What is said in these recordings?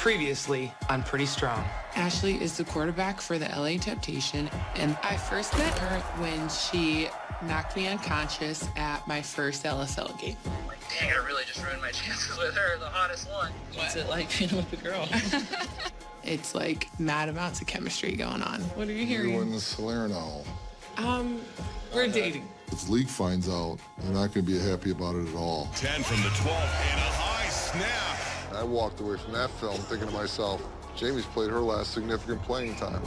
Previously on Pretty Strong. Ashley is the quarterback for the LA Temptation, and I first met her when she knocked me unconscious at my first LSL game. Dang, I really just ruined my chances with her, the hottest one. What's it like being with a girl? It's like mad amounts of chemistry going on. What are you hearing? You and the Salerno. We're dating. If the league finds out, they're not going to be happy about it at all. 10 from the 12 and a high snap. I walked away from that film thinking to myself, Jamie's played her last significant playing time.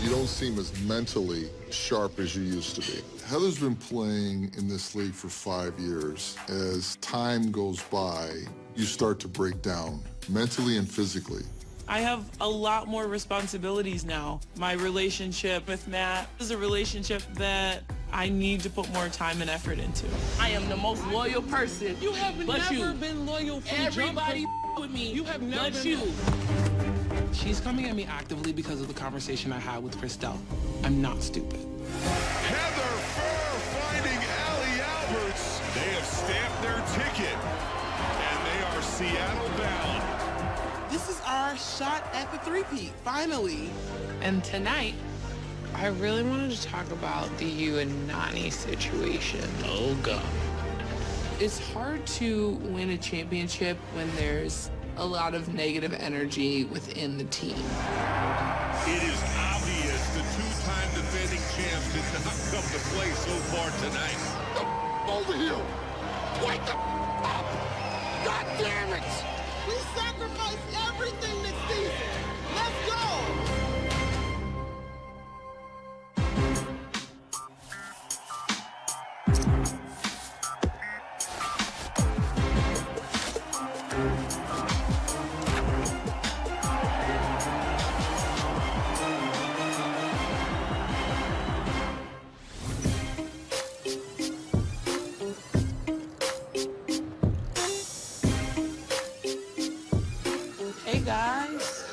You don't seem as mentally sharp as you used to be. Heather's been playing in this league for 5 years. As time goes by, you start to break down mentally and physically. I have a lot more responsibilities now. My relationship with Matt is a relationship that I need to put more time and effort into. I am the most loyal person. You have never been loyal from everybody with me. You have never but been. you. She's coming at me actively because of the conversation I had with Christelle. I'm not stupid. Heather Furr finding Allie Alberts. They have stamped their ticket, and they are Seattle bound. This is our shot at the three-peat, finally. And tonight, I really wanted to talk about the you and Nani situation. Oh, God. It's hard to win a championship when there's a lot of negative energy within the team. It is obvious the two-time defending champs did not come to play so far tonight. Over here! Wake up! God damn it! We sacrificed everything this season. Let's go! Hey guys.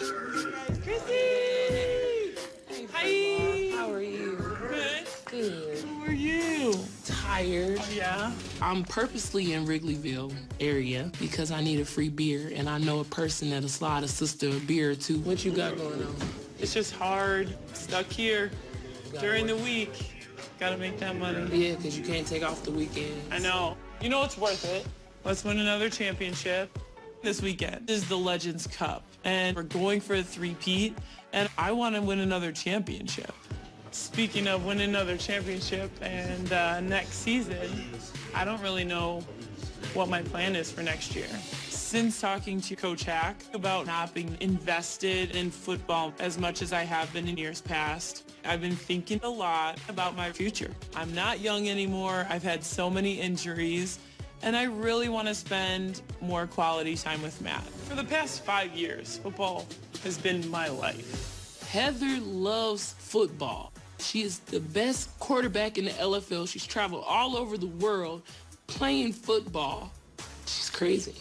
Chrissy! Hey, Hi. how are you? Good. Good. How are you? Tired. Yeah. I'm purposely in Wrigleyville area because I need a free beer, and I know a person that'll slide a sister a beer or two. What you got going on? It's just hard. Stuck here during the week. Gotta make that money. Yeah, because you can't take off the weekend. I know. You know what's worth it? Let's win another championship. This weekend is the Legends Cup, and we're going for a three-peat, and I want to win another championship. Speaking of winning another championship and next season, I don't really know what my plan is for next year. Since talking to Coach Hack about not being invested in football as much as I have been in years past, I've been thinking a lot about my future. I'm not young anymore. I've had so many injuries. And I really want to spend more quality time with Matt. For the past 5 years, football has been my life. Heather loves football. She is the best quarterback in the LFL. She's traveled all over the world playing football. She's crazy.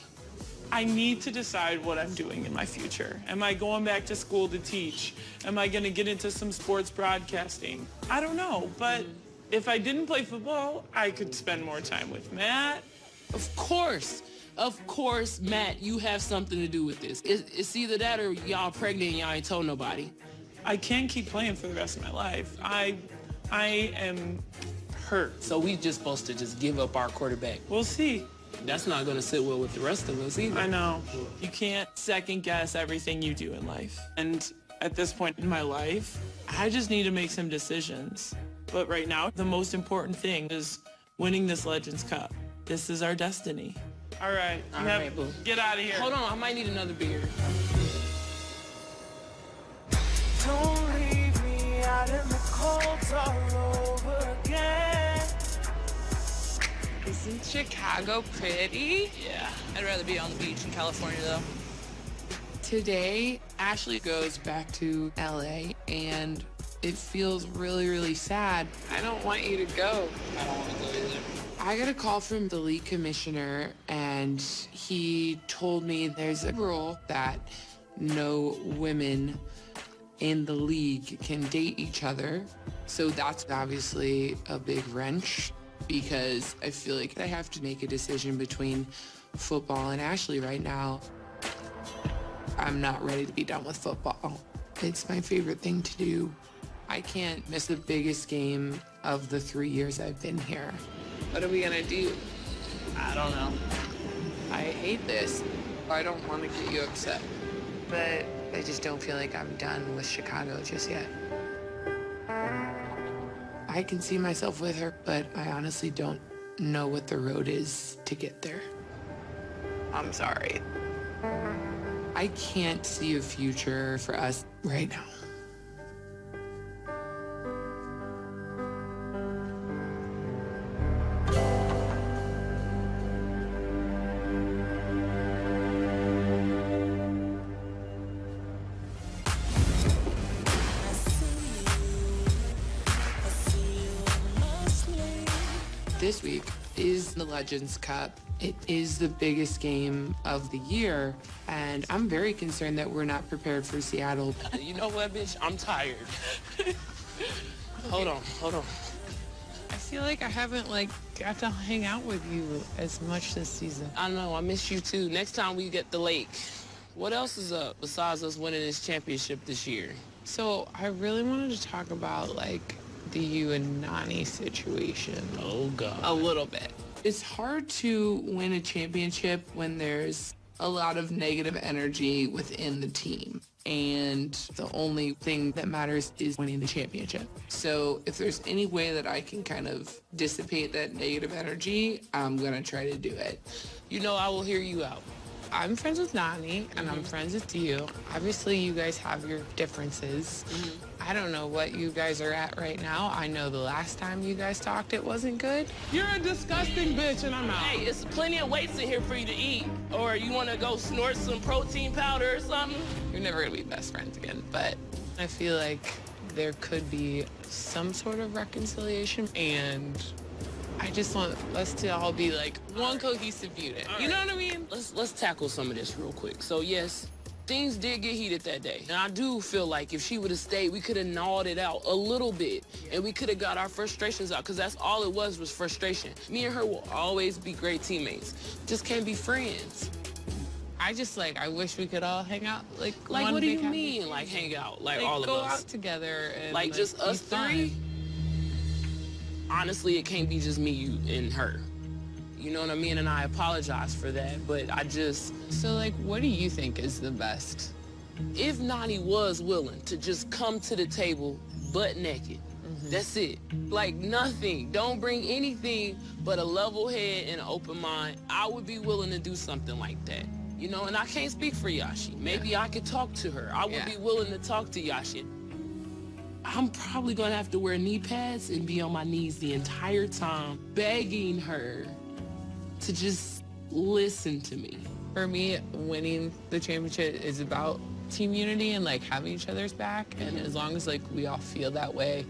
I need to decide what I'm doing in my future. Am I going back to school to teach? Am I going to get into some sports broadcasting? I don't know, but if I didn't play football, I could spend more time with Matt. Of course, Matt, you have something to do with this. It's either that or y'all pregnant and y'all ain't told nobody. I can't keep playing for the rest of my life. I am hurt. So we just supposed to just give up our quarterback. We'll see. That's not gonna sit well with the rest of us either. I know. You can't second guess everything you do in life. And at this point in my life, I just need to make some decisions. But right now, the most important thing is winning this Legends Cup. This is our destiny. All right. All right, boo. Get out of here. Hold on, I might need another beer. Don't leave me out in the cold all over again. Isn't Chicago pretty? Yeah, I'd rather be on the beach in California, though. Today, Ashley goes back to LA, and it feels really, really sad. I don't want you to go. I don't want to go either. I got a call from the league commissioner, and he told me there's a rule that no women in the league can date each other. So that's obviously a big wrench because I feel like I have to make a decision between football and Ashley right now. I'm not ready to be done with football. It's my favorite thing to do. I can't miss the biggest game of the 3 years I've been here. What are we gonna do? I don't know. I hate this. I don't want to get you upset, but I just don't feel like I'm done with Chicago just yet. I can see myself with her, but I honestly don't know what the road is to get there. I'm sorry. I can't see a future for us right now. This week is the Legends Cup. It is the biggest game of the year, and I'm very concerned that we're not prepared for Seattle. You know what, bitch? I'm tired. Hold on. I feel like I haven't got to hang out with you as much this season. I know, I miss you too. Next time we get the lake. What else is up besides us winning this championship this year? So I really wanted to talk about the you and Nani situation. Oh, God. A little bit. It's hard to win a championship when there's a lot of negative energy within the team. And the only thing that matters is winning the championship. So if there's any way that I can kind of dissipate that negative energy, I'm going to try to do it. You know I will hear you out. I'm friends with Nani, and I'm friends with you. Obviously, you guys have your differences. I don't know what you guys are at right now. I know the last time you guys talked, it wasn't good. You're a disgusting bitch, and I'm out. Hey, it's plenty of weights in here for you to eat. Or you want to go snort some protein powder or something? You're never going to be best friends again, but I feel like there could be some sort of reconciliation, and I just want us to all be one cohesive unit. You know what I mean? Let's tackle some of this real quick. So yes, things did get heated that day. And I do feel like if she would have stayed, we could have gnawed it out a little bit. And we could have got our frustrations out, because that's all it was frustration. Me and her will always be great teammates. Just can't be friends. I just I wish we could all hang out Like one what do big you happy- mean, hang out, all of go us? out together and Just be us fun. three? Honestly, it can't be just me, you, and her. You know what I mean? And I apologize for that, but I just... So, what do you think is the best? If Nani was willing to just come to the table butt naked, that's it. Nothing. Don't bring anything but a level head and an open mind. I would be willing to do something like that. You know, and I can't speak for Yashi. Maybe I could talk to her. I would be willing to talk to Yashi. I'm probably gonna have to wear knee pads and be on my knees the entire time, begging her to just listen to me. For me, winning the championship is about team unity and having each other's back. And as long as we all feel that way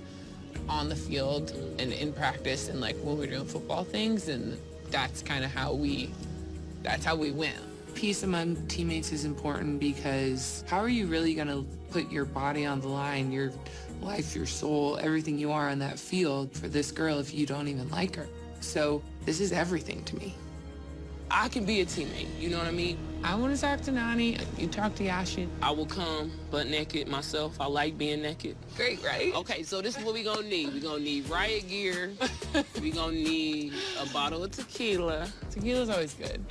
on the field and in practice and when we're doing football things, and that's kind of how we win. Peace among teammates is important, because how are you really gonna put your body on the line, your life, your soul, everything you are on that field for this girl if you don't even like her? So this is everything to me. I can be a teammate, you know what I mean? I want to talk to Nani. You talk to Yashi. I will come butt naked myself. I like being naked. Great, right? Okay, so this is what we gonna need. We gonna need riot gear. We gonna need a bottle of tequila. Tequila's always good.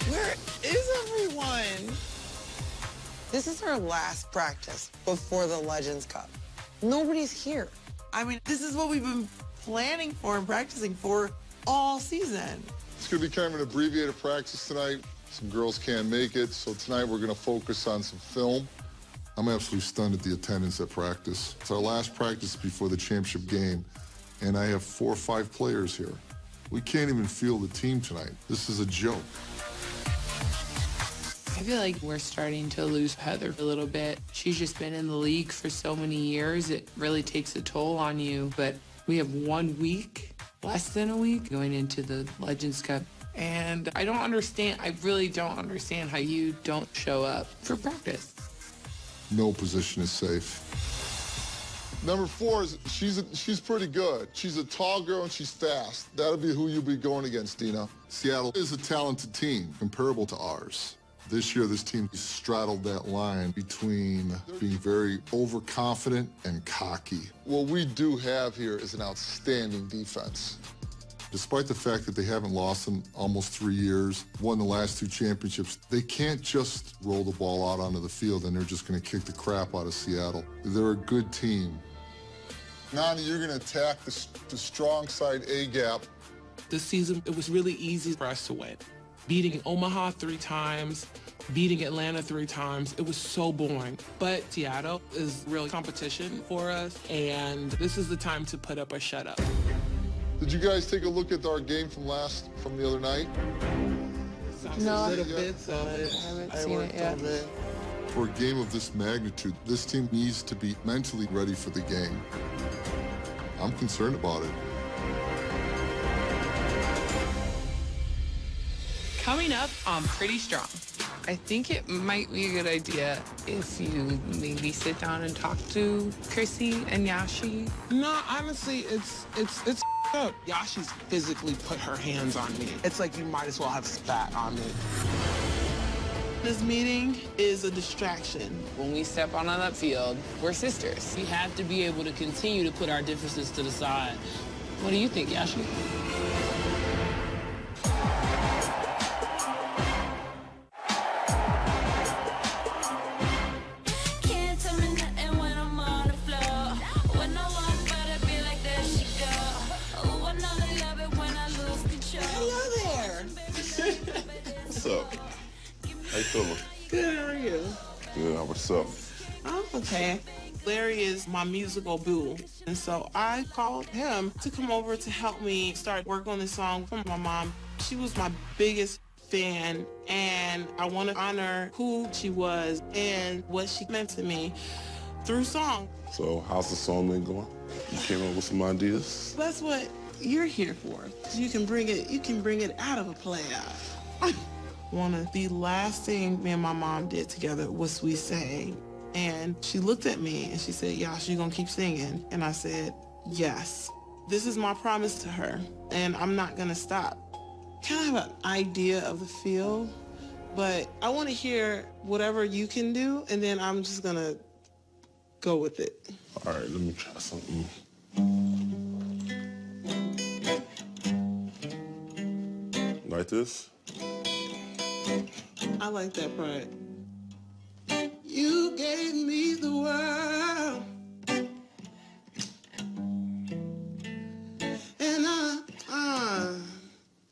Where is everyone? This is our last practice before the Legends Cup. Nobody's here. I mean, this is what we've been planning for and practicing for all season. It's going to be kind of an abbreviated practice tonight. Some girls can't make it, so tonight we're going to focus on some film. I'm absolutely stunned at the attendance at practice. It's our last practice before the championship game, and I have 4 or 5 players here. We can't even field the team tonight. This is a joke. I feel like we're starting to lose Heather a little bit. She's just been in the league for so many years. It really takes a toll on you. But we have 1 week, less than a week, going into the Legends Cup. And I don't understand, I really don't understand how you don't show up for practice. No position is safe. Number 4 is she's pretty good. She's a tall girl and she's fast. That'll be who you'll be going against, Dina. Seattle is a talented team, comparable to ours. This year, this team straddled that line between being very overconfident and cocky. What we do have here is an outstanding defense. Despite the fact that they haven't lost in almost 3 years, won the last 2 championships, they can't just roll the ball out onto the field and they're just going to kick the crap out of Seattle. They're a good team. Nani, you're going to attack the strong side A-gap. This season, it was really easy for us to win. Beating Omaha 3 times, beating Atlanta 3 times, it was so boring. But Seattle is real competition for us, and this is the time to put up or shut up. Did you guys take a look at our game from the other night? No, Little bits of it. I haven't seen it yet. For a game of this magnitude, this team needs to be mentally ready for the game. I'm concerned about it. Coming up on Pretty Strong. I think it might be a good idea if you maybe sit down and talk to Chrissy and Yashi. No, honestly, it's up. Yashi's physically put her hands on me. It's like you might as well have spat on me. This meeting is a distraction. When we step on that field, we're sisters. We have to be able to continue to put our differences to the side. What do you think, Yashi? What's up? How you feeling? Good, how are you? Good. What's up? I'm okay. Larry is my musical boo, and so I called him to come over to help me start work on this song for my mom. She was my biggest fan, and I want to honor who she was and what she meant to me through song. So how's the song been going? You came up with some ideas? That's what you're here for. You can bring it out of a player. The last thing me and my mom did together was we sang. And she looked at me and she said, Yash, you gonna keep singing? And I said, yes. This is my promise to her, and I'm not gonna stop. Kind of have an idea of the feel, but I wanna hear whatever you can do, and then I'm just gonna go with it. All right, let me try something. Like this? I like that part. You gave me the world, and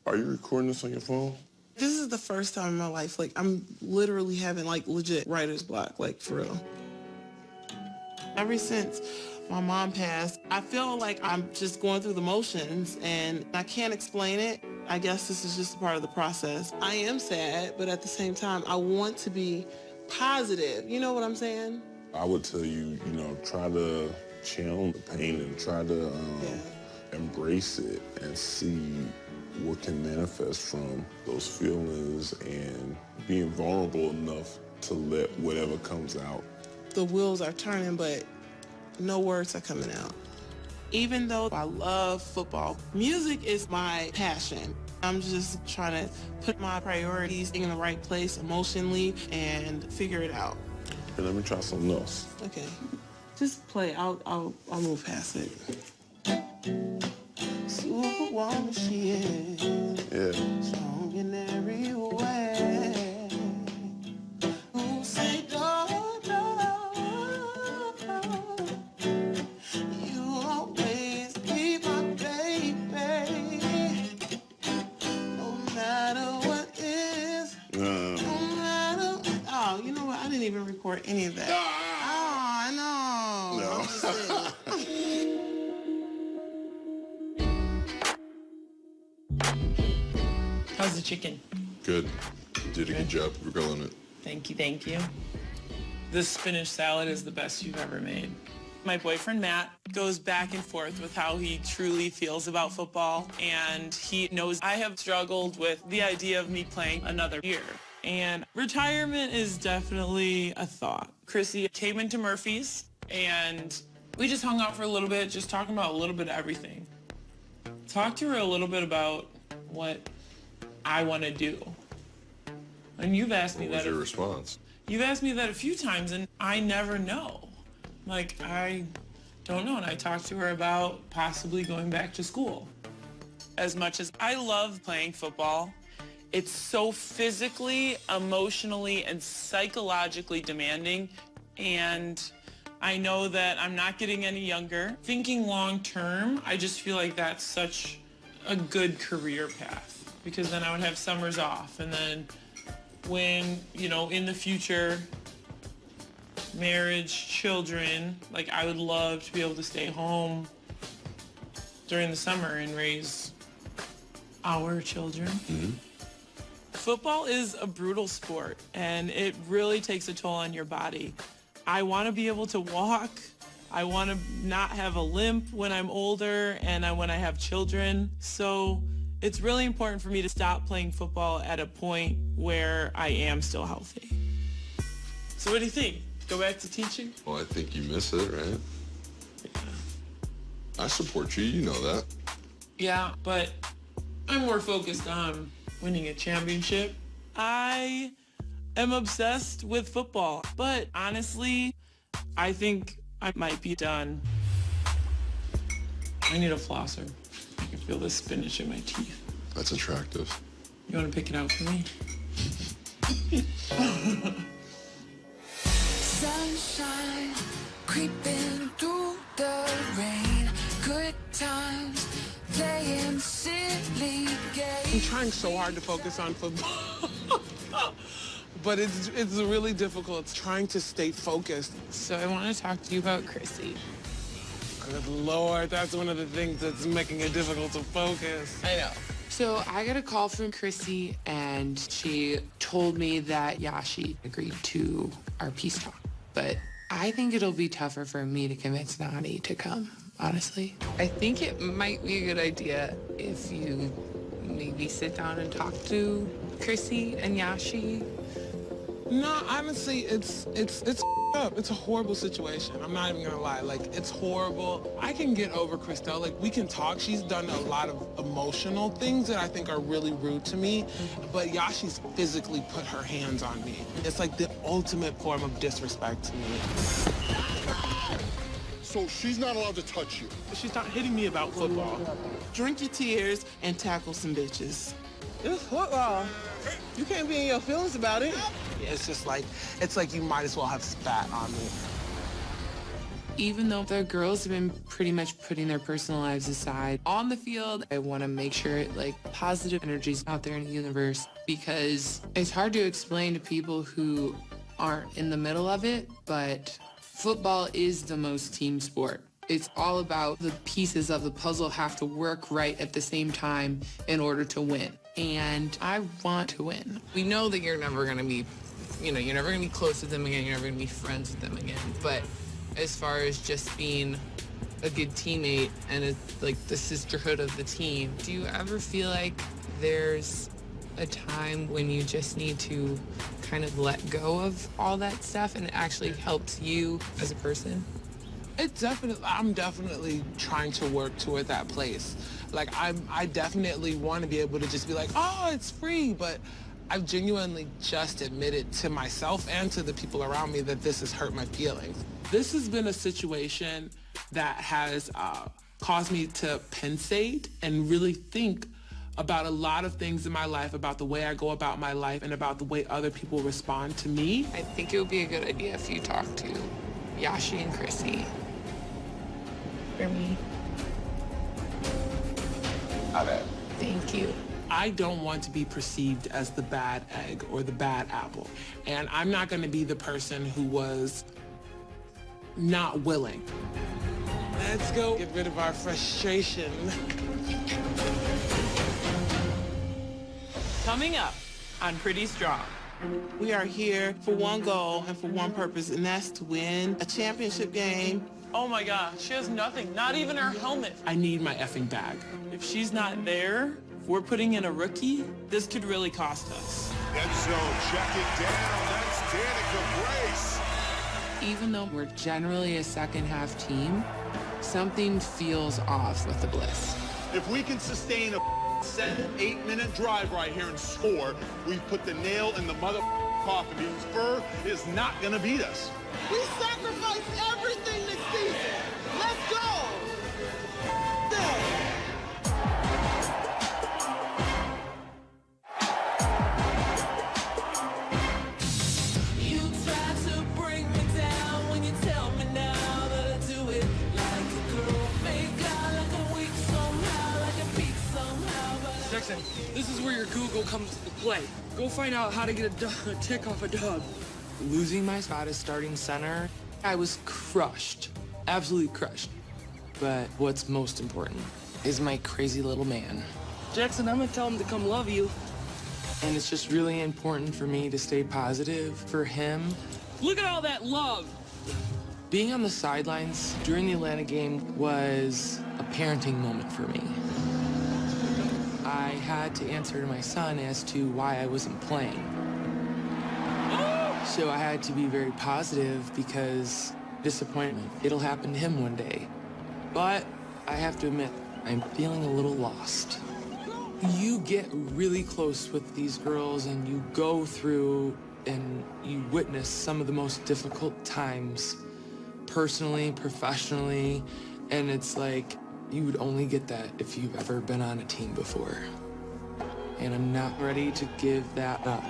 Are you recording this on your phone? this is the first time in my life, like, I'm literally having, like, legit writer's block, like, for real. Ever since my mom passed, I feel like I'm just going through the motions, and I can't explain it. I guess this is just a part of the process. I am sad, but at the same time, I want to be positive. You know what I'm saying? I would tell you, try to channel the pain and try to embrace it and see what can manifest from those feelings and being vulnerable enough to let whatever comes out. The wheels are turning, but no words are coming out. Even though I love football, music is my passion. I'm just trying to put my priorities in the right place emotionally and figure it out. And let me try something else. Okay. Just play. I'll move past it. Superwoman she is. Yeah. Strong in every way. Who say no, you always be my baby. No matter what is. No matter. Oh, you know what? I didn't even record any of that. Oh, no. How's the chicken? Good. You did a good job grilling it. Thank you, thank you. This spinach salad is the best you've ever made. My boyfriend, Matt, goes back and forth with how he truly feels about football, and he knows I have struggled with the idea of me playing another year. And retirement is definitely a thought. Chrissy came into Murphy's, and we just hung out for a little bit, just talking about a little bit of everything. Talked to her a little bit about what I want to do. And you've asked me that. What was your response? You've asked me that a few times, and I never know. Like, I don't know. And I talked to her about possibly going back to school. As much as I love playing football, it's so physically, emotionally, and psychologically demanding. And I know that I'm not getting any younger. Thinking long term, I just feel like that's such a good career path, because then I would have summers off. And then when, in the future, marriage, children, like, I would love to be able to stay home during the summer and raise our children. Mm-hmm. Football is a brutal sport, and it really takes a toll on your body. I want to be able to walk. I want to not have a limp when I'm older and when I have children. So it's really important for me to stop playing football at a point where I am still healthy. So what do you think? Go back to teaching? Well, I think you miss it, right? Yeah. I support you, you know that. Yeah, but I'm more focused on winning a championship. I am obsessed with football, but honestly, I think I might be done. I need a flosser. I can feel the spinach in my teeth. That's attractive. You want to pick it out for me? Sunshine creeping through the rain. Good times playing silly games. I'm trying so hard to focus on football. But it's really difficult trying to stay focused. So I want to talk to you about Chrissy. Good Lord, that's one of the things that's making it difficult to focus. I know. So I got a call from Chrissy, and she told me that Yashi agreed to our peace talk. But I think it'll be tougher for me to convince Nani to come, honestly. I think it might be a good idea if you maybe sit down and talk to Chrissy and Yashi. No, honestly, it's up. It's a horrible situation. I'm not even gonna lie. Like, it's horrible. I can get over Christelle. Like, we can talk. She's done a lot of emotional things that I think are really rude to me. But Yashi's physically put her hands on me. It's like the ultimate form of disrespect to me. So she's not allowed to touch you? She's not hitting me about football. Drink your tears and tackle some bitches. It's football. You can't be in your feelings about it. It's just like, it's like you might as well have spat on me. Even though the girls have been pretty much putting their personal lives aside, on the field, I want to make sure like positive energy's out there in the universe, because it's hard to explain to people who aren't in the middle of it, but football is the most team sport. It's all about the pieces of the puzzle have to work right at the same time in order to win. And I want to win. We know that you're never going to be, you're never going to be close with them again. You're never going to be friends with them again. But as far as just being a good teammate and it's like the sisterhood of the team, do you ever feel like there's a time when you just need to kind of let go of all that stuff and it actually helps you as a person? I'm definitely trying to work toward that place. Like, I definitely want to be able to just be like, oh, it's free, but I've genuinely just admitted to myself and to the people around me that this has hurt my feelings. This has been a situation that has caused me to pensate and really think about a lot of things in my life, about the way I go about my life and about the way other people respond to me. I think it would be a good idea if you talk to Yashi and Chrissy. For me. Got it. Thank you. I don't want to be perceived as the bad egg or the bad apple. And I'm not going to be the person who was not willing. Let's go get rid of our frustration. Coming up on Pretty Strong. We are here for one goal and for one purpose, and that's to win a championship game Oh my God, she has nothing, not even her helmet. I need my effing bag. If she's not there, if we're putting in a rookie, this could really cost us. Enzo checking down, that's Danica Brace. Even though we're generally a second half team, something feels off with the Bliss. If we can sustain a 7-8-minute drive right here and score, we've put the nail in the mother coffin. The Spur is not gonna beat us. We sacrificed everything this season. Let's go. You try to bring me down when you tell me now that I do it like a girl. Make out like a weak somehow, like a peak somehow. Jackson, this is where your Google comes to play. Go find out how to get a tick off a dog. Losing my spot as starting center, I was crushed, absolutely crushed. But what's most important is my crazy little man. Jackson, I'm gonna tell him to come love you. And it's just really important for me to stay positive for him. Look at all that love. Being on the sidelines during the Atlanta game was a parenting moment for me. I had to answer to my son as to why I wasn't playing. So I had to be very positive because disappointment, it'll happen to him one day. But I have to admit, I'm feeling a little lost. You get really close with these girls and you go through and you witness some of the most difficult times, personally, professionally, and it's like you would only get that if you've ever been on a team before. And I'm not ready to give that up.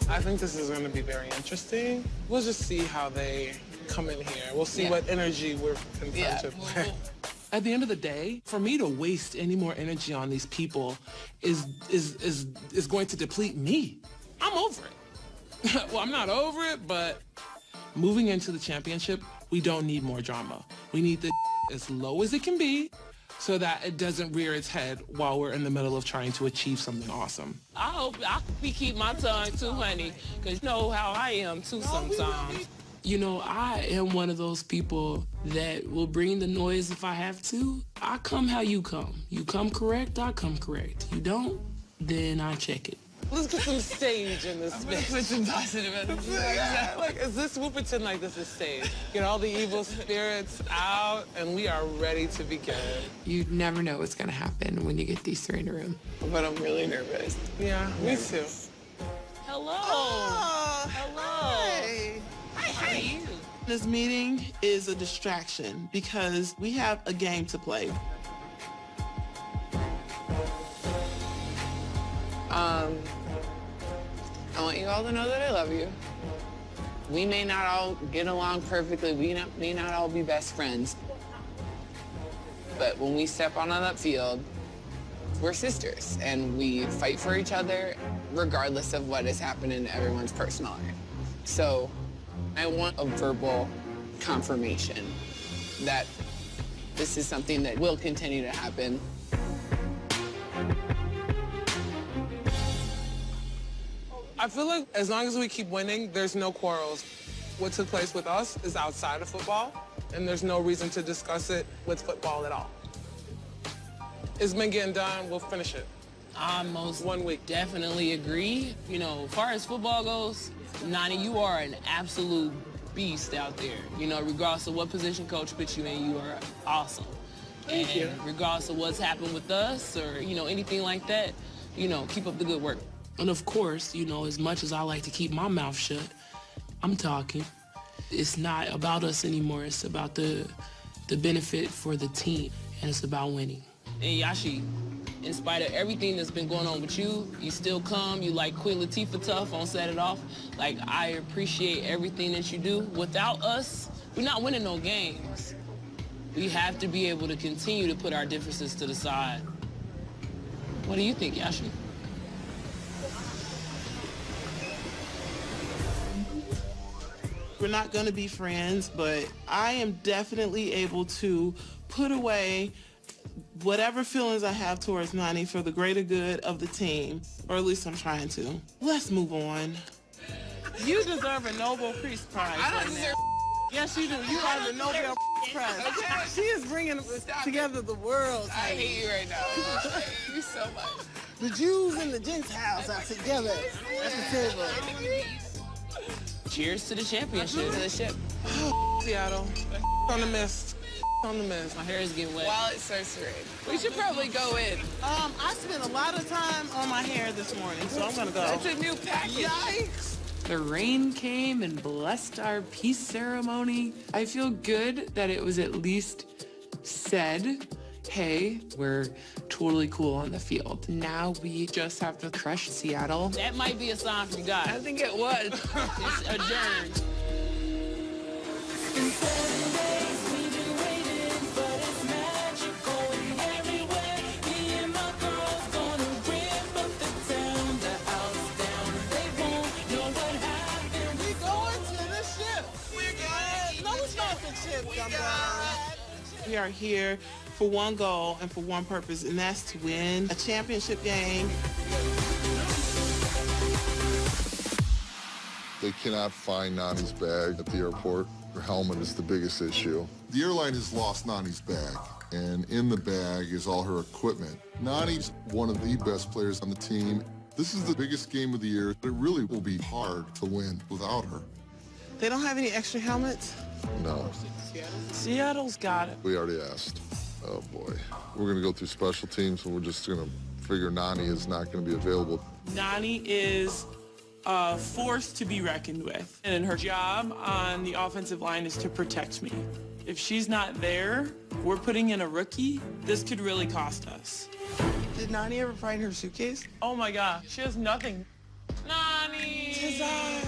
I think this is going to be very interesting. We'll just see how they come in here. We'll see what energy we're confronted with. At the end of the day, for me to waste any more energy on these people is going to deplete me. I'm over it. Well, I'm not over it, but moving into the championship, we don't need more drama. We need the as low as it can be so that it doesn't rear its head while we're in the middle of trying to achieve something awesome. I hope I keep my tongue too, honey, because you know how I am too sometimes. You know, I am one of those people that will bring the noise if I have to. I come how you come. You come correct, I come correct. You don't, then I check it. Let's get some stage in this bitch. Put some positive energy. Like, is this, we'll pretend like this is stage. Get all the evil spirits out, and we are ready to begin. You never know what's gonna happen when you get these three in a room. But I'm really nervous. Yeah, me too. Hello. Oh, Hello. hi. How are you? This meeting is a distraction because we have a game to play. I want you all to know that I love you. We may not all get along perfectly. We may not all be best friends. But when we step on that field, we're sisters, and we fight for each other regardless of what has happened in everyone's personal life. So I want a verbal confirmation that this is something that will continue to happen. I feel like as long as we keep winning, there's no quarrels. What took place with us is outside of football, and there's no reason to discuss it with football at all. It's been getting done, we'll finish it. I most 1 week. definitely agree. You know, as far as football goes, Nani, you are an absolute beast out there. You know, regardless of what position coach puts you in, you are awesome. Thank you. Regardless of what's happened with us or, you know, anything like that, you know, keep up the good work. And of course, you know, as much as I like to keep my mouth shut, I'm talking. It's not about us anymore. It's about the benefit for the team, and it's about winning. And Yashi, in spite of everything that's been going on with you, you still come, you like Queen Latifah tough on Set It Off. Like, I appreciate everything that you do. Without us, we're not winning no games. We have to be able to continue to put our differences to the side. What do you think, Yashi? We're not going to be friends, but I am definitely able to put away whatever feelings I have towards Nani for the greater good of the team, or at least I'm trying to. Let's move on. You deserve a Nobel Peace Prize. I don't deserve. Yes, you do. You are the Nobel Peace Prize. She is bringing together the world. I hate you right now. I hate you so much. The Jews and the Gentiles are together at the table. Cheers to the championship. To the ship. Seattle. On the mist. On the mist. My hair is getting wet. While it starts to rain. We should probably go in. I spent a lot of time on my hair this morning, so I'm gonna go. It's a new package. Yikes! The rain came and blessed our peace ceremony. I feel good that it was at least said, hey, we're totally cool on the field. Now we just have to crush Seattle. That might be a sign from God. I think it was. It's adjourned. In 7 days we've been waiting, but it's magical and everywhere. Me and my girls gonna rip up the town, the house down. They won't know what happened. We going to the ship. We're going. No, it's not the ship, We are here for one goal and for one purpose, and that's to win a championship game. They cannot find Nani's bag at the airport. Her helmet is the biggest issue. The airline has lost Nani's bag, and in the bag is all her equipment. Nani's one of the best players on the team. This is the biggest game of the year. It really will be hard to win without her. They don't have any extra helmets? No, Seattle's got it. we already asked. Oh boy. We're gonna go through special teams, and we're just gonna figure Nani is not gonna be available. Nani is a force to be reckoned with. And her job on the offensive line is to protect me. If she's not there, we're putting in a rookie. This could really cost us. Did Nani ever find her suitcase? Oh my God, she has nothing. Nani!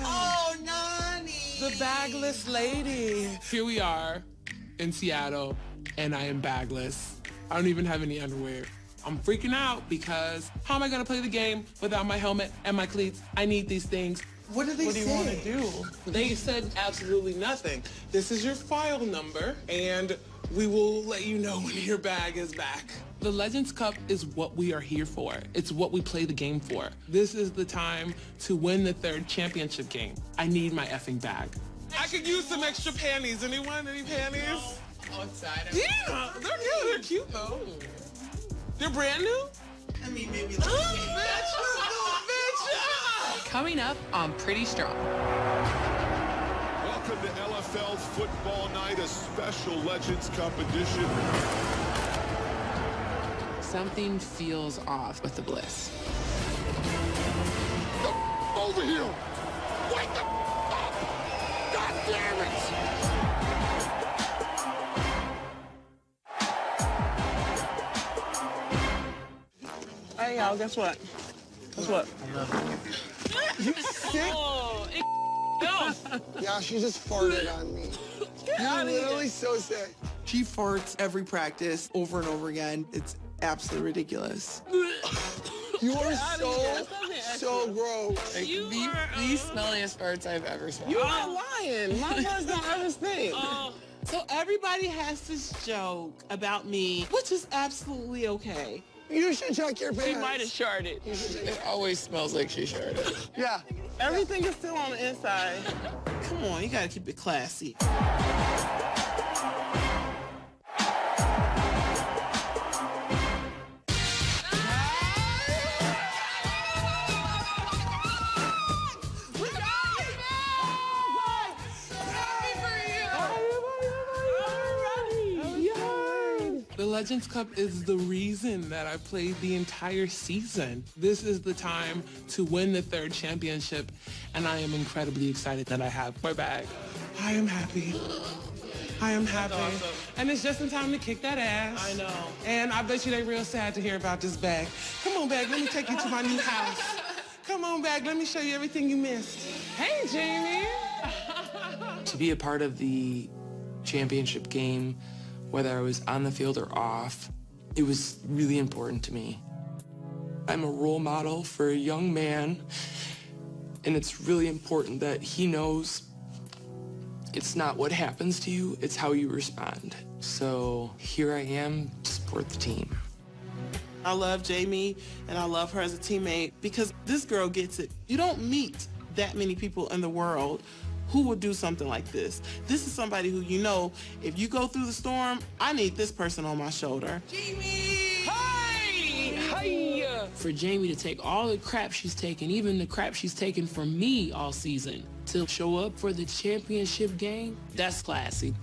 Oh, Nani! The bagless lady. Here we are in Seattle, and I am bagless. I don't even have any underwear. I'm freaking out because how am I gonna play the game without my helmet and my cleats? I need these things. What did they What do you say? want to do? They said absolutely nothing. This is your file number, and we will let you know when your bag is back. The Legends Cup is what we are here for. It's what we play the game for. This is the time to win the third championship game. I need my effing bag. I could use some extra panties. Anyone? Any panties? Outside of Yeah, they're new. They're cute though. They're brand new? I mean, maybe Coming up on Pretty Strong. Welcome to LFL Football Night, a special Legends Cup edition. Something feels off with the bliss. Over here! Wake the up! God damn it! Hey, y'all, guess what? Guess what? You sick? Oh, Yeah, she just farted on me. You're literally so sick. She farts every practice over and over again. It's absolutely ridiculous. You are so gross. You the smelliest farts I've ever smelled. You are lying. My first don't ever stink. So everybody has this joke about me, which is absolutely okay. You should check your pants. She might have sharded. It always smells like she sharded. Yeah. Everything is still on the inside. Come on, you gotta keep it classy. The Legends Cup is the reason that I played the entire season. This is the time to win the third championship, and I am incredibly excited that I have my bag. I am happy. I am happy. Awesome. And it's just in time to kick that ass. I know. And I bet you they real sad to hear about this bag. Come on, bag, let me take you to my new house. Come on, bag, let me show you everything you missed. Hey, Jamie. To be a part of the championship game, whether I was on the field or off, it was really important to me. I'm a role model for a young man, and it's really important that he knows it's not what happens to you, it's how you respond. So here I am, just support the team. I love Jamie and I love her as a teammate because this girl gets it. You don't meet that many people in the world who would do something like this. This is somebody who, you know, if you go through the storm, I need this person on my shoulder. Jamie! Hi! Hi! For Jamie to take all the crap she's taken, even the crap she's taken from me all season, to show up for the championship game, that's classy.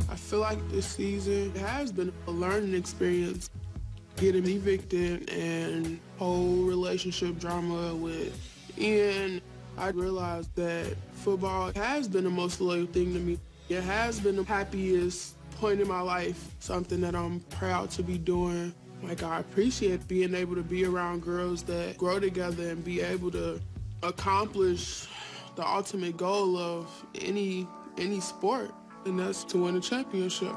I feel like this season has been a learning experience. Getting evicted and whole relationship drama with Ian, I realized that football has been the most loyal thing to me. It has been the happiest point in my life, something that I'm proud to be doing. Like, I appreciate being able to be around girls that grow together and be able to accomplish the ultimate goal of any sport, and that's to win a championship.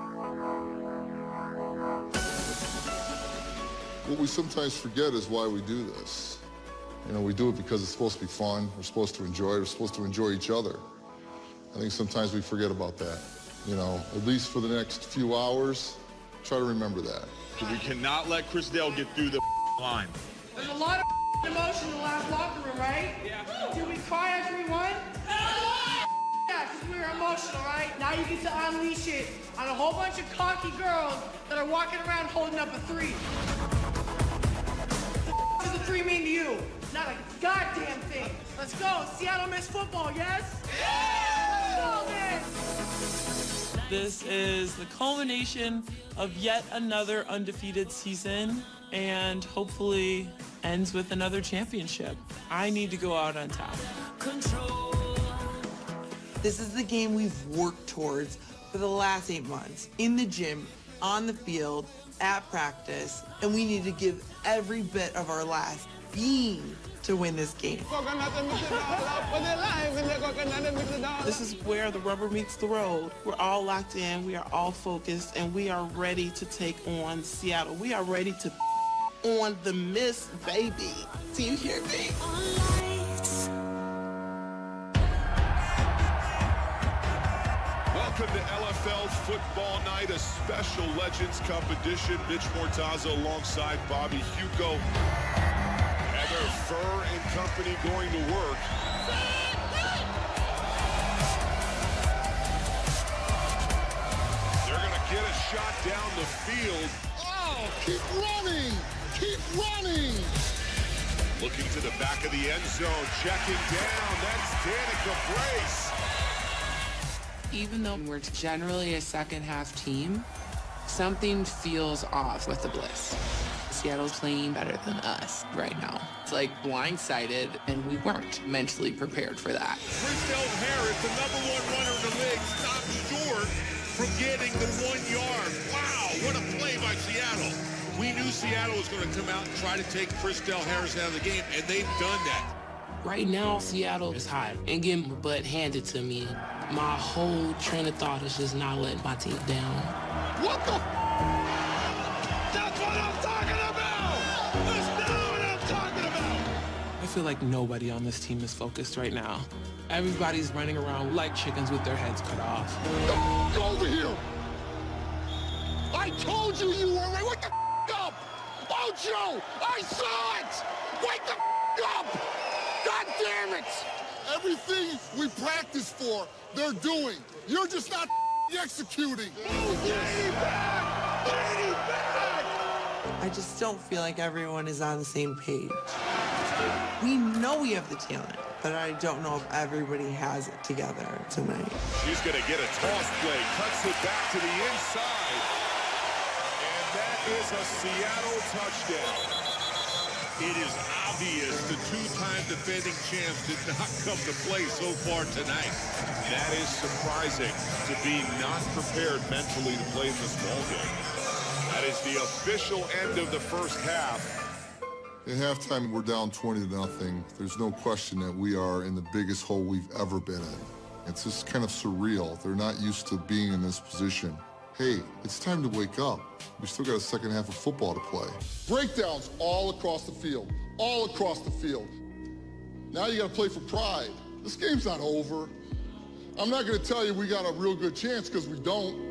What we sometimes forget is why we do this. You know, we do it because it's supposed to be fun, we're supposed to enjoy it, we're supposed to enjoy each other. I think sometimes we forget about that. You know, at least for the next few hours, try to remember that. We cannot let Chris Dale get through the line. There's a lot of emotion in the last locker room, right? Yeah. Did we cry after we won? Yeah, because we were emotional, right? Now you get to unleash it on a whole bunch of cocky girls that are walking around holding up a 3. What does a 3 mean to you? Not a goddamn thing. Let's go. Seattle Miss football, yes? Yeah! Let's go, man. This is the culmination of yet another undefeated season and hopefully ends with another championship. I need to go out on top. This is the game we've worked towards for the last 8 months, in the gym, on the field, at practice, and we need to give every bit of our last being to win this game. This is where the rubber meets the road. We're all locked in, we are all focused, and we are ready to take on Seattle. We are ready to on the Miss Baby. Do you hear me? Welcome to LFL Football Night, a special Legends Cup edition. Mitch Mortaza alongside Bobby Hugo. Heather Furr and company going to work. They're going to get a shot down the field. Oh, keep running! Keep running! Looking to the back of the end zone, checking down. That's Danica Brace. Even though we're generally a second half team, something feels off with the Bliss. Seattle's playing better than us right now. It's like blindsided, and we weren't mentally prepared for that. Christelle Harris, the #1 runner in the league, stopped short from getting the 1 yard. Wow, what a play by Seattle. We knew Seattle was going to come out and try to take Christelle Harris out of the game, and they've done that. Right now, Seattle is hot and getting my butt handed to me. My whole train of thought is just not letting my team down. What the? That's what I'm talking about! That's not what I'm talking about! I feel like nobody on this team is focused right now. Everybody's running around like chickens with their heads cut off. Go over here! I told you you were right. Wake the up! Oh, Joe! I saw it! Wake the up! God damn it! Everything we practiced for, they're doing. You're just not executing. I just don't feel like everyone is on the same page. We know we have the talent, but I don't know if everybody has it together tonight. She's going to get a toss play, cuts it back to the inside. And that is a Seattle touchdown. It is obvious the two-time defending champs did not come to play so far tonight. That is surprising to be not prepared mentally to play in this ball game. That is the official end of the first half. At halftime, we're down 20-0. There's no question that we are in the biggest hole we've ever been in. It's just kind of surreal. They're not used to being in this position. Hey, it's time to wake up. We still got a second half of football to play. Breakdowns all across the field, all across the field. Now you got to play for pride. This game's not over. I'm not going to tell you we got a real good chance because we don't.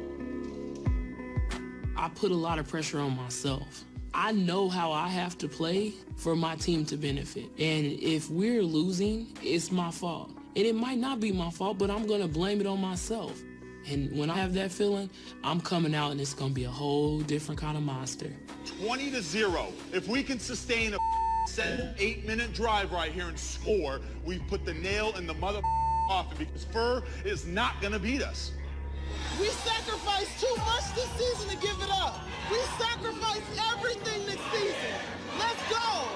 I put a lot of pressure on myself. I know how I have to play for my team to benefit. And if we're losing, it's my fault. And it might not be my fault, but I'm going to blame it on myself. And when I have that feeling, I'm coming out and it's going to be a whole different kind of monster. 20-0. If we can sustain a 7-8-minute drive right here and score, we've put the nail in the mother coffin because Fur is not going to beat us. We sacrificed too much this season to give it up. We sacrificed everything this season. Let's go.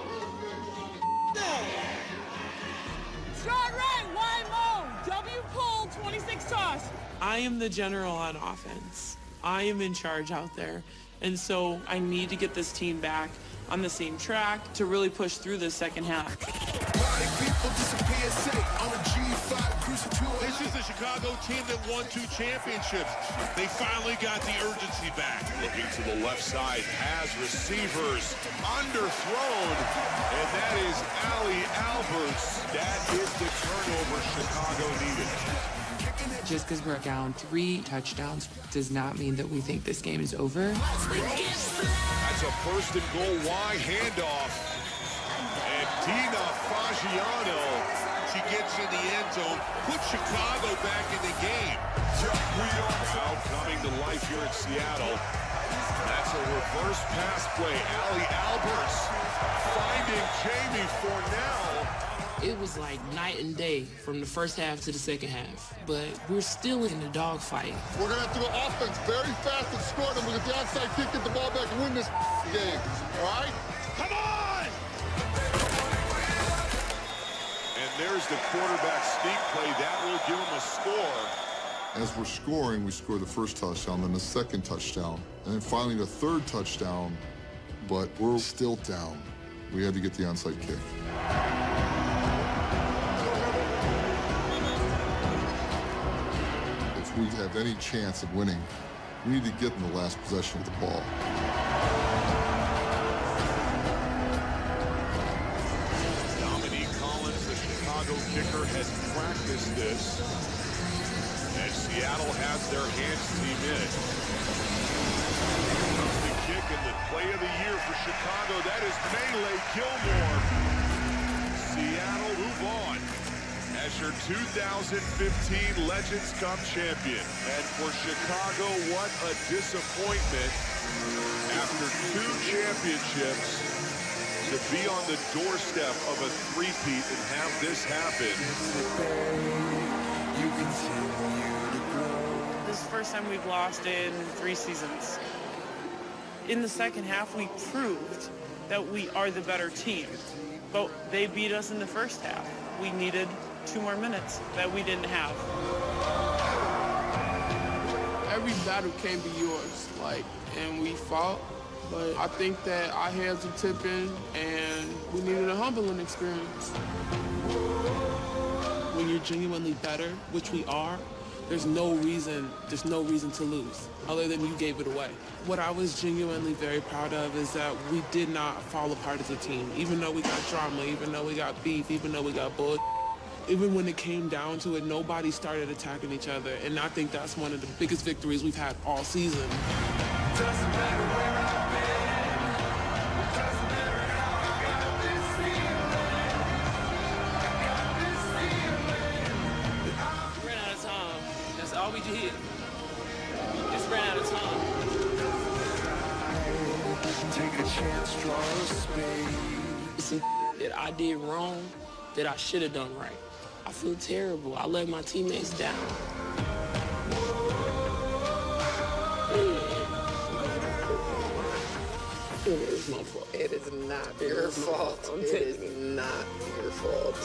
Start right, wide low. W pull, 26 toss. I am the general on offense. I am in charge out there. And so I need to get this team back on the same track to really push through the second half. This is the Chicago team that won 2 championships. They finally got the urgency back. Looking to the left side, has receivers underthrown, and that is Ali Alberts. That is the turnover Chicago needed. Just because we're down 3 touchdowns does not mean that we think this game is over. That's a first and goal wide handoff. And Dina Fagiano, she gets in the end zone, puts Chicago back in the game. Crowd coming to life here in Seattle. That's a reverse pass play. Ali Alberts finding Jamie Fornell. It was like night and day from the first half to the second half, but we're still in the dogfight. We're going to have to go offense very fast and score, then we'll get the onside kick, get the ball back, and win this game. All right? Come on! And there's the quarterback sneak play. That will give him a score. As we're scoring, we score the first touchdown, then the second touchdown, and then finally the third touchdown, but we're still down. We had to get the onside kick. If we have any chance of winning, we need to get in the last possession of the ball. Dominique Collins, the Chicago kicker, has practiced this. And Seattle has their hands team in. The kick and the play of the year for Chicago, that is Melee Gilmore. Seattle move on as your 2015 Legends Cup champion. And for Chicago, what a disappointment. After 2 championships, to be on the doorstep of a three-peat and have this happen. This is the first time we've lost in 3 seasons. In the second half, we proved that we are the better team, but they beat us in the first half. We needed 2 more minutes that we didn't have. Every battle can be yours, and we fought, but I think that our heads were tipping, and we needed a humbling experience. When you're genuinely better, which we are, there's no reason to lose, other than you gave it away. What I was genuinely very proud of is that we did not fall apart as a team, even though we got drama, even though we got beef, even though we got bull. Even when it came down to it, nobody started attacking each other, and I think that's one of the biggest victories we've had all season. Doesn't matter where I've been. Doesn't matter how I got this feeling. I got this feeling. We ran out of time. That's all we did. Just ran out of time. Take a chance, draw a spade. Some that I did wrong that I should have done right. I feel terrible. I let my teammates down. It is my fault. It is not your fault. It is not your fault.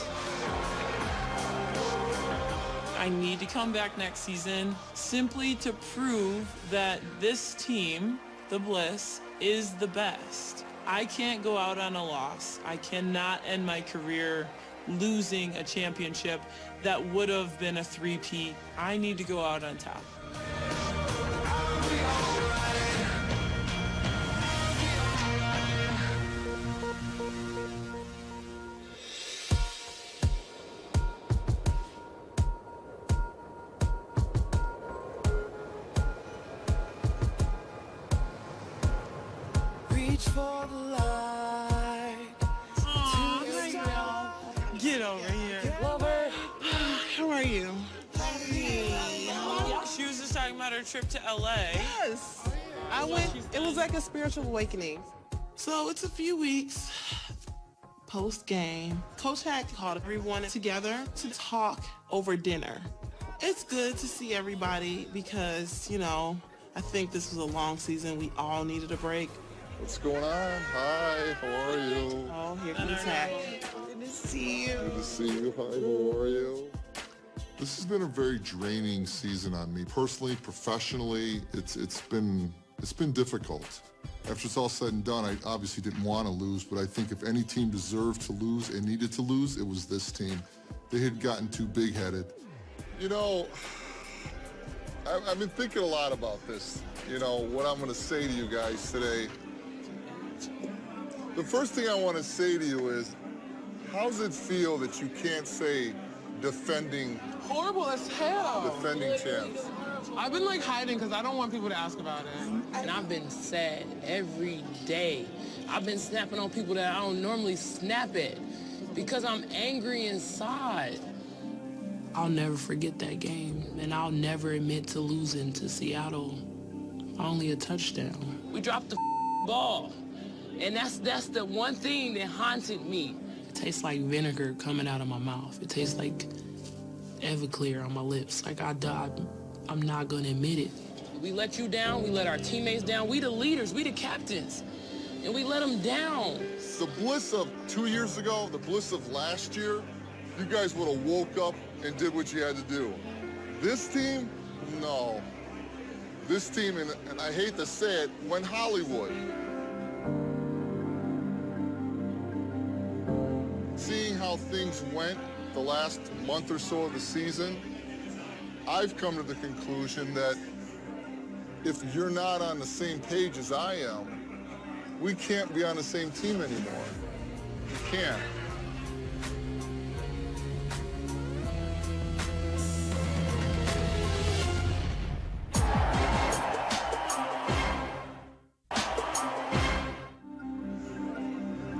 I need to come back next season simply to prove that this team, the Bliss, is the best. I can't go out on a loss. I cannot end my career losing a championship that would have been a three-peat. I need to go out on top. over here. Love her. How are you? She was just talking about her trip to LA. Yes. I went, it was like a spiritual awakening. So it's a few weeks post-game. Coach had called everyone together to talk over dinner. It's good to see everybody because, you know, I think this was a long season. We all needed a break. What's going on? Hi, how are you? Oh, here comes Hack. Good to see you. Good to see you. Hi, how are you? This has been a very draining season on me. Personally, professionally, it's been difficult. After it's all said and done, I obviously didn't want to lose, but I think if any team deserved to lose and needed to lose, it was this team. They had gotten too big-headed. You know, I've been thinking a lot about this, you know, what I'm going to say to you guys today. The first thing I want to say to you is, how's it feel that you can't say defending Horrible as hell. Defending champs? I've been like hiding because I don't want people to ask about it. And I've been sad every day. I've been snapping on people that I don't normally snap at because I'm angry inside. I'll never forget that game, and I'll never admit to losing to Seattle. Only a touchdown. We dropped the ball, and that's the one thing that haunted me. It tastes like vinegar coming out of my mouth. It tastes like Everclear on my lips. Like I'm not gonna admit it. We let you down, we let our teammates down. We the leaders, we the captains, and we let them down. The bliss of 2 years ago, the bliss of last year, you guys would have woke up and did what you had to do. This team, no. This team, and I hate to say it, went Hollywood. Seeing how things went the last month or so of the season, I've come to the conclusion that if you're not on the same page as I am, we can't be on the same team anymore. We can't.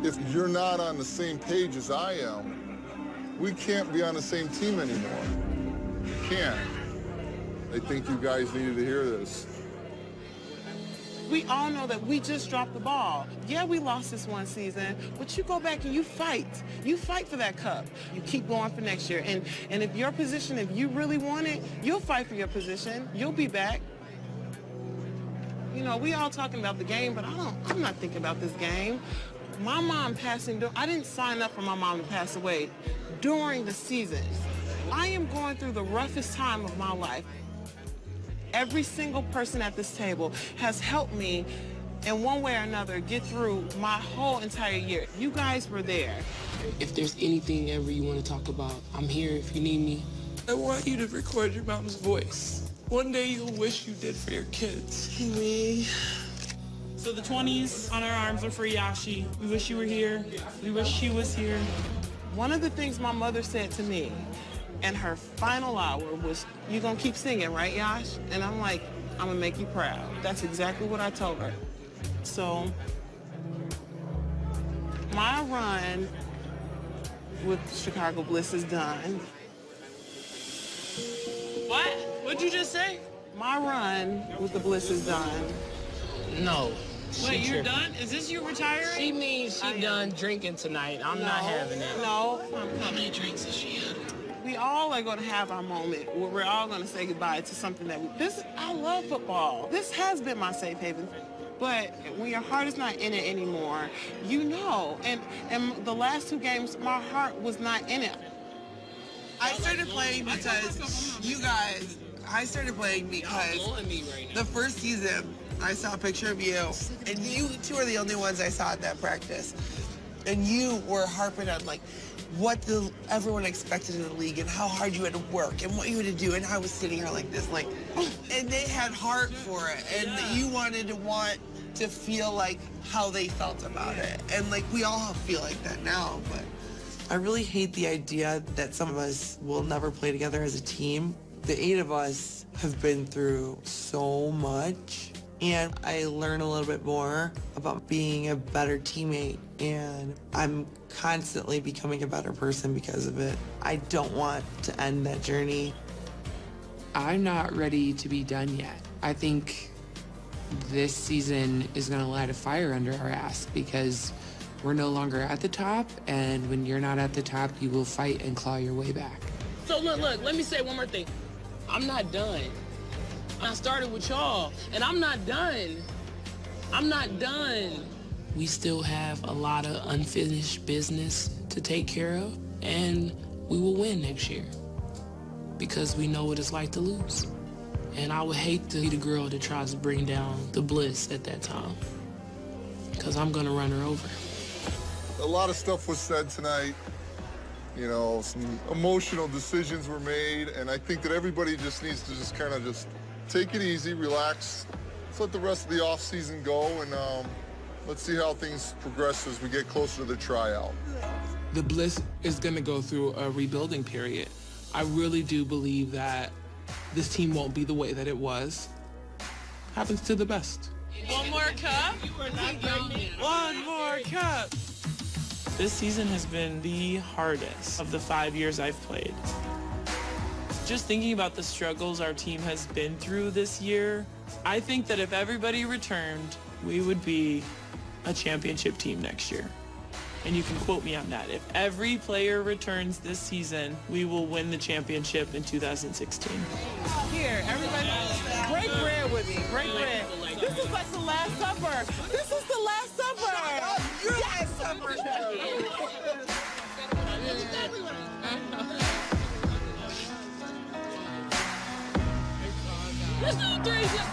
If you're not on the same page as I am, we can't be on the same team anymore. We can't. I think you guys needed to hear this. We all know that we just dropped the ball. Yeah, we lost this one season, but you go back and you fight. You fight for that cup. You keep going for next year. And if your position, if you really want it, you'll fight for your position. You'll be back. You know, we all talking about the game, but I'm not thinking about this game. My mom passing, I didn't sign up for my mom to pass away during the season. I am going through the roughest time of my life. Every single person at this table has helped me in one way or another get through my whole entire year. You guys were there. If there's anything ever you want to talk about, I'm here if you need me. I want you to record your mom's voice. One day you'll wish you did for your kids. Me. So the 20s on our arms are for Yashi. We wish you were here. We wish she was here. One of the things my mother said to me in her final hour was, "You gonna keep singing, right, Yash?" And I'm like, "I'm gonna make you proud." That's exactly what I told her. So my run with Chicago Bliss is done. What? What'd you just say? My run with the Bliss is done. No. Wait, you're done? Is this you retiring? She means she done drinking tonight. I'm not having it. No. How many drinks has she had? We all are going to have our moment where we're all going to say goodbye to something that I love football. This has been my safe haven. But when your heart is not in it anymore, you know. And the last 2 games, my heart was not in it. I started playing because you guys, the first season, I saw a picture of you, and you two are the only ones I saw at that practice. And you were harping on, like, what everyone expected in the league and how hard you had to work and what you had to do. And I was sitting here like this, like, and they had heart for it. And you wanted to feel like how they felt about it. And, like, we all feel like that now, but. I really hate the idea that some of us will never play together as a team. The 8 of us have been through so much, And I learn a little bit more about being a better teammate, and I'm constantly becoming a better person because of it. I don't want to end that journey. I'm not ready to be done yet. I think this season is going to light a fire under our ass because we're no longer at the top, and when you're not at the top, you will fight and claw your way back. So look, let me say one more thing. I'm not done. I started with y'all, and I'm not done. I'm not done. We still have a lot of unfinished business to take care of, and we will win next year because we know what it's like to lose. And I would hate to be the girl that tries to bring down the bliss at that time because I'm going to run her over. A lot of stuff was said tonight. You know, some emotional decisions were made, and I think that everybody just needs to just kind of just take it easy, relax. Let's let the rest of the off-season go, and let's see how things progress as we get closer to the tryout. The Bliss is going to go through a rebuilding period. I really do believe that this team won't be the way that it was. Happens to the best. One more cup? One more cup. This season has been the hardest of the 5 years I've played. Just thinking about the struggles our team has been through this year, I think that if everybody returned, we would be a championship team next year. And you can quote me on that. If every player returns this season, we will win the championship in 2016. Here, everybody, break bread with me. Break bread. This is like the Last Supper. This is the Last Supper. Yes, Supper. Let's do 3 just